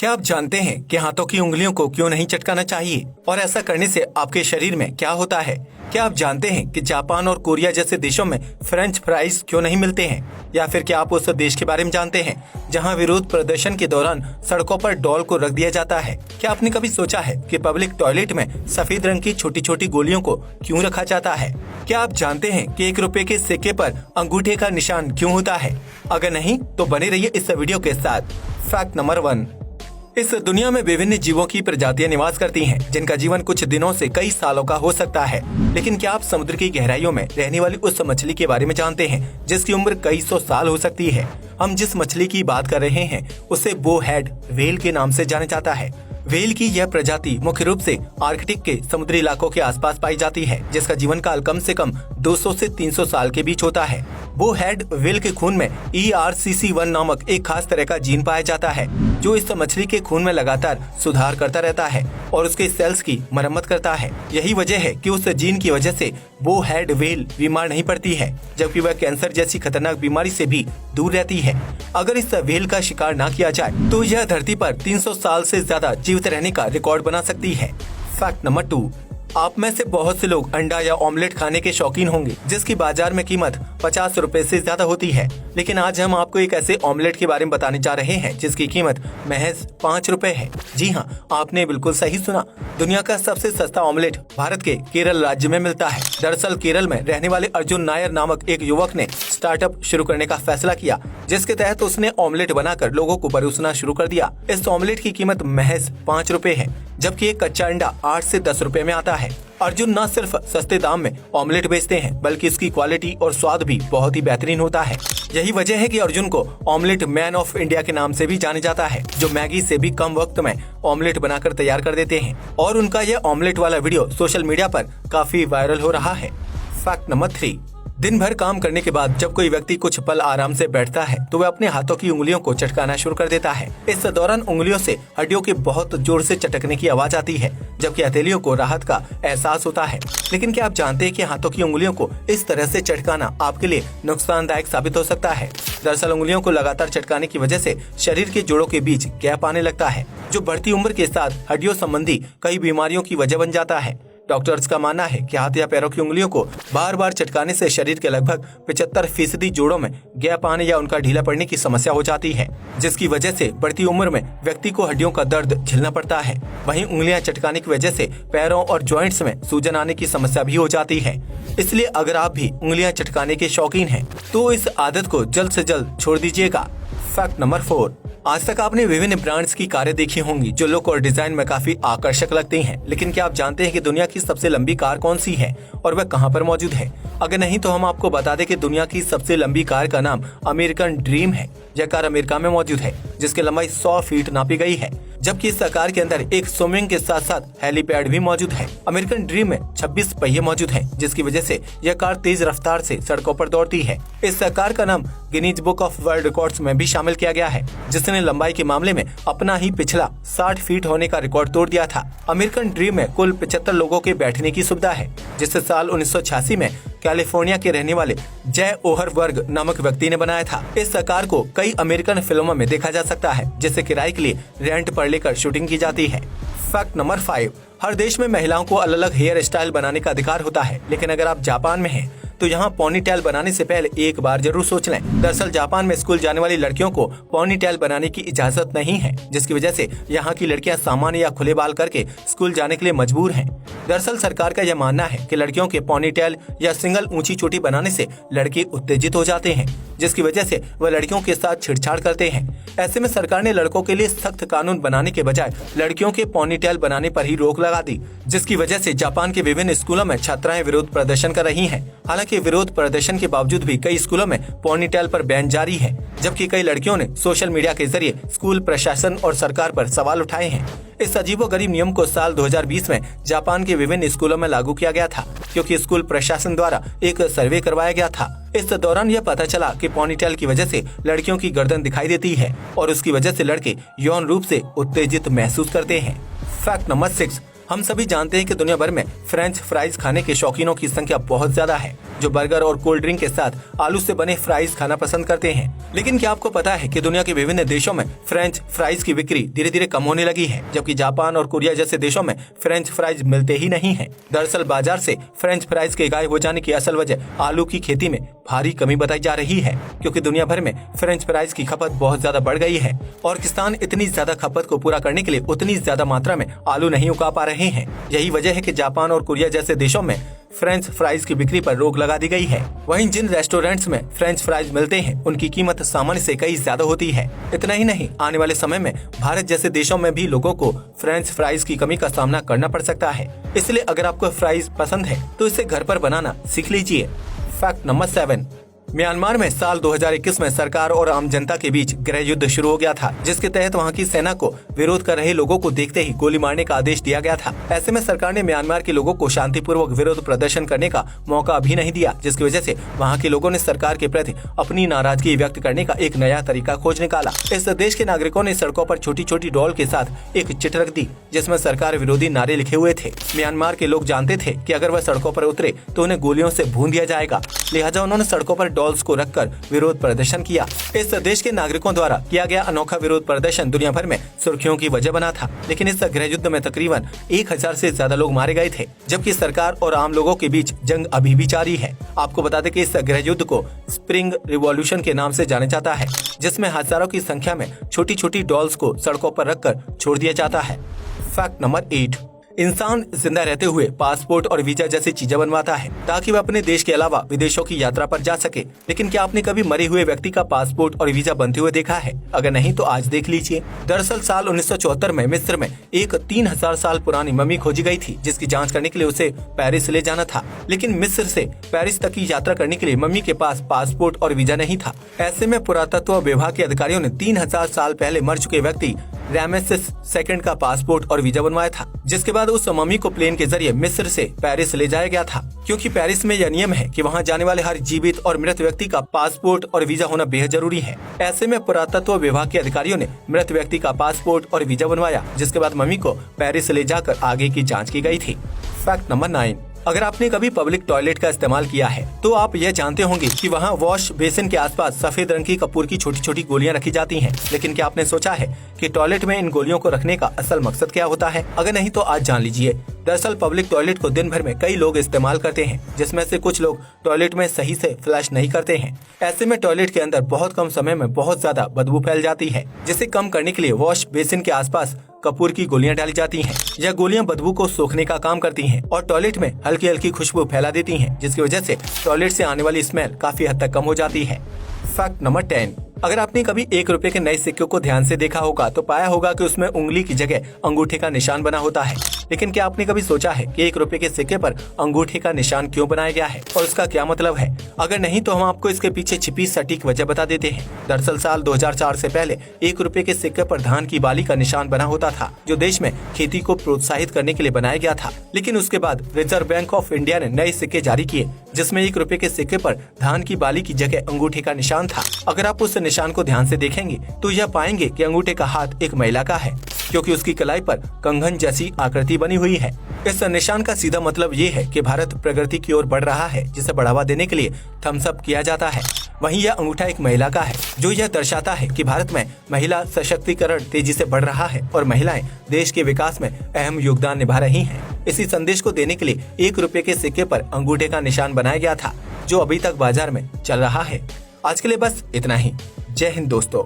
क्या आप जानते हैं कि हाथों की उंगलियों को क्यों नहीं चटकाना चाहिए और ऐसा करने से आपके शरीर में क्या होता है? क्या आप जानते हैं कि जापान और कोरिया जैसे देशों में फ्रेंच फ्राइज क्यों नहीं मिलते हैं? या फिर क्या आप उस देश के बारे में जानते हैं जहां विरोध प्रदर्शन के दौरान सड़कों पर डॉल को रख दिया जाता है? क्या आपने कभी सोचा है कि पब्लिक टॉयलेट में सफेद रंग की छोटी छोटी गोलियों को क्यों रखा जाता है? क्या आप जानते हैं कि 1 रुपए के सिक्के पर अंगूठे का निशान क्यों होता है? अगर नहीं तो बने रहिए इस वीडियो के साथ। Fact number 1। इस दुनिया में विभिन्न जीवों की प्रजातियां निवास करती हैं, जिनका जीवन कुछ दिनों से कई सालों का हो सकता है। लेकिन क्या आप समुद्र की गहराइयों में रहने वाली उस मछली के बारे में जानते हैं जिसकी उम्र कई सौ साल हो सकती है? हम जिस मछली की बात कर रहे हैं उसे बो हेड व्हेल के नाम से जाना जाता है। व्हेल की यह प्रजाति मुख्य रूप से आर्कटिक के समुद्री इलाकों के आसपास पाई जाती है, जिसका जीवन काल कम से कम 200 से 300 साल के बीच होता है। बो हेड व्हेल के खून में ERCC1 नामक एक खास तरह का जीन पाया जाता है, जो इस मछली के खून में लगातार सुधार करता रहता है और उसके सेल्स की मरम्मत करता है। यही वजह है कि उस जीन की वजह से बो हेड व्हेल बीमार नहीं पड़ती है, जबकि वह कैंसर जैसी खतरनाक बीमारी से भी दूर रहती है। अगर इस व्हेल का शिकार न किया जाए तो यह धरती पर 300 साल से ज्यादा जीवित रहने का रिकॉर्ड बना सकती है। Fact number 2। आप में से बहुत से लोग अंडा या ऑमलेट खाने के शौकीन होंगे, जिसकी बाजार में कीमत 50 रुपए से ज्यादा होती है। लेकिन आज हम आपको एक ऐसे ऑमलेट के बारे में बताने जा रहे हैं जिसकी कीमत महज 5 रुपए है। जी हाँ, आपने बिल्कुल सही सुना। दुनिया का सबसे सस्ता ऑमलेट भारत के केरल राज्य में मिलता है। दरअसल केरल में रहने वाले अर्जुन नायर नामक एक युवक ने स्टार्टअप शुरू करने का फैसला किया, जिसके तहत उसने ऑमलेट बनाकर लोगों को परोसना शुरू कर दिया। इस ऑमलेट की कीमत महज 5 रुपए है, जबकि एक कच्चा अंडा 8 से 10 रुपए में आता है। अर्जुन न सिर्फ सस्ते दाम में ऑमलेट बेचते हैं, बल्कि इसकी क्वालिटी और स्वाद भी बहुत ही बेहतरीन होता है। यही वजह है कि अर्जुन को ऑमलेट मैन ऑफ इंडिया के नाम से भी जाने जाता है, जो मैगी से भी कम वक्त में ऑमलेट बनाकर तैयार कर देते हैं। और उनका यह ऑमलेट वाला वीडियो सोशल मीडिया पर काफी वायरल हो रहा है। Fact number 3। दिन भर काम करने के बाद जब कोई व्यक्ति कुछ पल आराम से बैठता है तो वह अपने हाथों की उंगलियों को चटकाना शुरू कर देता है। इस दौरान उंगलियों से हड्डियों के बहुत जोर से चटकने की आवाज आती है, जबकि हथेलियों को राहत का एहसास होता है। लेकिन क्या आप जानते हैं कि हाथों की उंगलियों को इस तरह से चटकाना आपके लिए नुकसानदायक साबित हो सकता है? दरअसल उंगलियों को लगातार चटकाने की वजह से शरीर के जोड़ों के बीच गैप आने लगता है, जो बढ़ती उम्र के साथ हड्डियों संबंधी कई बीमारियों की वजह बन जाता है। डॉक्टर्स का मानना है कि हाथ या पैरों की उंगलियों को बार बार चटकाने से शरीर के लगभग 75% जोड़ों में गैप आने या उनका ढीला पड़ने की समस्या हो जाती है, जिसकी वजह से बढ़ती उम्र में व्यक्ति को हड्डियों का दर्द झेलना पड़ता है। वहीं उंगलियां चटकाने की वजह से पैरों और जॉइंट्स में सूजन आने की समस्या भी हो जाती है। इसलिए अगर आप भी उंगलियां चटकाने के शौकीन हैं तो इस आदत को जल्द से जल्द छोड़ दीजिएगा। Fact number 4। आज तक आपने विभिन्न ब्रांड्स की कारें देखी होंगी जो लुक और डिजाइन में काफी आकर्षक लगती हैं। लेकिन क्या आप जानते हैं कि दुनिया की सबसे लंबी कार कौन सी है और वह कहां पर मौजूद है? अगर नहीं तो हम आपको बता दें कि दुनिया की सबसे लंबी कार का नाम अमेरिकन ड्रीम है। यह कार अमेरिका में मौजूद है, जिसकी लंबाई 100 फीट नापी गई है, जबकि इस कार के अंदर एक स्विमिंग के साथ साथ हेलीपैड भी मौजूद है। अमेरिकन ड्रीम में 26 पहिए मौजूद हैं, जिसकी वजह से यह कार तेज रफ्तार से सड़कों पर दौड़ती है। इस कार का नाम Guinness book of world records में भी शामिल किया गया है, जिसने लंबाई के मामले में अपना ही पिछला 60 फीट होने का रिकॉर्ड तोड़ दिया था। अमेरिकन ड्रीम में कुल 75 लोगों के बैठने की सुविधा है, जिसे साल 1986 में कैलिफोर्निया के रहने वाले जय ओहरवर्ग नामक व्यक्ति ने बनाया था। इस कार को कई अमेरिकन फिल्मों में देखा जा सकता है, जिसे किराए के लिए रेंट पर लेकर शूटिंग की जाती है। Fact number 5। हर देश में महिलाओं को अलग अलग हेयर स्टाइल बनाने का अधिकार होता है, लेकिन अगर आप जापान में हैं तो यहाँ पोनीटेल बनाने से पहले एक बार जरूर सोच लें। दरअसल जापान में स्कूल जाने वाली लड़कियों को पोनीटेल बनाने की इजाजत नहीं है, जिसकी वजह से यहाँ की लड़कियाँ सामान्य या खुले बाल करके स्कूल जाने के लिए मजबूर हैं। दरअसल सरकार का यह मानना है कि लड़कियों के पोनीटेल या सिंगल ऊंची चोटी बनाने से लड़के उत्तेजित हो जाते हैं, जिसकी वजह से वह लड़कियों के साथ छेड़छाड़ करते हैं। ऐसे में सरकार ने लड़कों के लिए सख्त कानून बनाने के बजाय लड़कियों के पोनीटेल बनाने पर ही रोक लगा दी, जिसकी वजह से जापान के विभिन्न स्कूलों में छात्राएं विरोध प्रदर्शन कर रही हैं। हालांकि विरोध प्रदर्शन के बावजूद भी कई स्कूलों में पोनीटेल पर बैन जारी है, जबकि कई लड़कियों ने सोशल मीडिया के जरिए स्कूल प्रशासन और सरकार पर सवाल उठाए हैं। इस अजीबोगरीब नियम को साल 2020 में जापान के विभिन्न स्कूलों में लागू किया गया था, क्योंकि स्कूल प्रशासन द्वारा एक सर्वे करवाया गया था। इस दौरान यह पता चला कि पोनीटेल की वजह से लड़कियों की गर्दन दिखाई देती है और उसकी वजह से लड़के यौन रूप से उत्तेजित महसूस करते हैं। Fact number 6। हम सभी जानते हैं कि दुनिया भर में फ्रेंच फ्राइज खाने के शौकीनों की संख्या बहुत ज्यादा है, जो बर्गर और कोल्ड ड्रिंक के साथ आलू से बने फ्राइज खाना पसंद करते हैं। लेकिन क्या आपको पता है कि दुनिया के विभिन्न देशों में फ्रेंच फ्राइज की बिक्री धीरे धीरे कम होने लगी है, जबकि जापान और कोरिया जैसे देशों में फ्रेंच फ्राइज मिलते ही नहीं है। दरअसल बाजार से फ्रेंच फ्राइज के गायब हो जाने की असल वजह आलू की खेती में भारी कमी बताई जा रही है, क्योंकि दुनिया भर में फ्रेंच फ्राइज की खपत बहुत ज्यादा बढ़ गई है और किसान इतनी ज्यादा खपत को पूरा करने के लिए उतनी ज्यादा मात्रा में आलू नहीं उगा पा रहे हैं। यही वजह है कि जापान और कोरिया जैसे देशों में फ्रेंच फ्राइज की बिक्री पर रोक लगा दी गई है। वहीं जिन रेस्टोरेंट्स में फ्रेंच फ्राइज मिलते हैं उनकी कीमत सामान्य से कई ज्यादा होती है। इतना ही नहीं, आने वाले समय में भारत जैसे देशों में भी लोगों को फ्रेंच फ्राइज की कमी का सामना करना पड़ सकता है। इसलिए अगर आपको फ्राइज पसंद है तो इसे घर पर बनाना सीख लीजिए। फैक्ट नंबर 7, म्यांमार में साल 2021 में सरकार और आम जनता के बीच गृह युद्ध शुरू हो गया था, जिसके तहत वहां की सेना को विरोध कर रहे लोगों को देखते ही गोली मारने का आदेश दिया गया था। ऐसे में सरकार ने म्यांमार के लोगों को शांतिपूर्वक विरोध प्रदर्शन करने का मौका भी नहीं दिया, जिसकी वजह से वहां के लोगों ने सरकार के प्रति अपनी नाराजगी व्यक्त करने का एक नया तरीका खोज निकाला। इस देश के नागरिकों ने सड़कों पर छोटी छोटी डॉल के साथ एक चिट रख दी, जिसमें सरकार विरोधी नारे लिखे हुए थे। म्यांमार के लोग जानते थे कि अगर वह सड़कों पर उतरे तो उन्हें गोलियों से भून दिया जाएगा, लिहाजा उन्होंने सड़कों पर डॉल्स को रखकर विरोध प्रदर्शन किया। इस देश के नागरिकों द्वारा किया गया अनोखा विरोध प्रदर्शन दुनिया भर में सुर्खियों की वजह बना था। लेकिन इस गृह युद्ध में तकरीबन 1000 से ज्यादा लोग मारे गए थे, जबकि सरकार और आम लोगों के बीच जंग अभी भी जारी है। आपको बता दें कि इस गृह युद्ध को स्प्रिंग रिवॉल्यूशन के नाम से जाना जाता है, जिसमें हजारों की संख्या में छोटी छोटी डॉल्स को सड़कों पर रखकर छोड़ दिया जाता है। फैक्ट नंबर 8, इंसान जिंदा रहते हुए पासपोर्ट और वीजा जैसी चीजें बनवाता है ताकि वह अपने देश के अलावा विदेशों की यात्रा पर जा सके। लेकिन क्या आपने कभी मरे हुए व्यक्ति का पासपोर्ट और वीजा बनते हुए देखा है? अगर नहीं तो आज देख लीजिए। दरअसल साल 1974 में मिस्र में एक 3000 साल पुरानी मम्मी खोजी गई थी, जिसकी जांच करने के लिए उसे पेरिस ले जाना था। लेकिन मिस्र से पेरिस तक की यात्रा करने के लिए मम्मी के पास पासपोर्ट और वीजा नहीं था। ऐसे में पुरातत्व विभाग के अधिकारियों ने 3000 साल पहले मर चुके व्यक्ति रामेसेस सेकंड का पासपोर्ट और वीजा बनवाया था, जिसके बाद उस मम्मी को प्लेन के जरिए मिस्र से पेरिस ले जाया गया था, क्योंकि पेरिस में यह नियम है कि वहां जाने वाले हर जीवित और मृत व्यक्ति का पासपोर्ट और वीजा होना बेहद जरूरी है। ऐसे में पुरातत्व विभाग के अधिकारियों ने मृत व्यक्ति का पासपोर्ट और वीजा बनवाया, जिसके बाद मम्मी को पेरिस ले जाकर आगे की जाँच की गयी थी। फैक्ट नंबर 9, अगर आपने कभी पब्लिक टॉयलेट का इस्तेमाल किया है तो आप यह जानते होंगे कि वहाँ वॉश बेसिन के आसपास सफेद रंग की कपूर की छोटी छोटी गोलियां रखी जाती हैं। लेकिन क्या आपने सोचा है कि टॉयलेट में इन गोलियों को रखने का असल मकसद क्या होता है? अगर नहीं तो आज जान लीजिए। दरअसल पब्लिक टॉयलेट को दिन भर में कई लोग इस्तेमाल करते हैं, जिसमें से कुछ लोग टॉयलेट में सही से फ्लश नहीं करते हैं। ऐसे में टॉयलेट के अंदर बहुत कम समय में बहुत ज्यादा बदबू फैल जाती है, जिसे कम करने के लिए वॉश बेसिन के आसपास कपूर की गोलियां डाली जाती हैं। यह गोलियां बदबू को सोखने का काम करती हैं और टॉयलेट में हल्की हल्की खुशबू फैला देती हैं, जिसकी वजह से टॉयलेट से आने वाली स्मेल काफी हद तक कम हो जाती है। फैक्ट नंबर 10, अगर आपने कभी 1 रुपए के नए सिक्के को ध्यान से देखा होगा तो पाया होगा कि उसमें उंगली की जगह अंगूठे का निशान बना होता है। लेकिन क्या आपने कभी सोचा है कि 1 रुपए के सिक्के पर अंगूठे का निशान क्यों बनाया गया है और उसका क्या मतलब है? अगर नहीं तो हम आपको इसके पीछे छिपी सटीक वजह बता देते हैं। दरअसल साल 2004 से पहले 1 रुपए के सिक्के पर धान की बाली का निशान बना होता था, जो देश में खेती को प्रोत्साहित करने के लिए बनाया गया था। लेकिन उसके बाद रिजर्व बैंक ऑफ इंडिया ने नए सिक्के जारी किए, जिसमें 1 रुपए के सिक्के पर धान की बाली की जगह अंगूठे का निशान था। अगर आप उस निशान को ध्यान से देखेंगे तो यह पाएंगे कि अंगूठे का हाथ एक महिला का है, क्योंकि उसकी कलाई पर कंगन जैसी आकृति बनी हुई है। इस निशान का सीधा मतलब ये है कि भारत प्रगति की ओर बढ़ रहा है, जिसे बढ़ावा देने के लिए थम्स अप किया जाता है। वहीं यह अंगूठा एक महिला का है, जो यह दर्शाता है कि भारत में महिला सशक्तिकरण तेजी से बढ़ रहा है और महिलाएं देश के विकास में अहम योगदान निभा रही हैं। इसी संदेश को देने के लिए 1 रुपए के सिक्के पर अंगूठे का निशान बनाया गया था, जो अभी तक बाजार में चल रहा है। आज के लिए बस इतना ही। जय हिंद दोस्तों।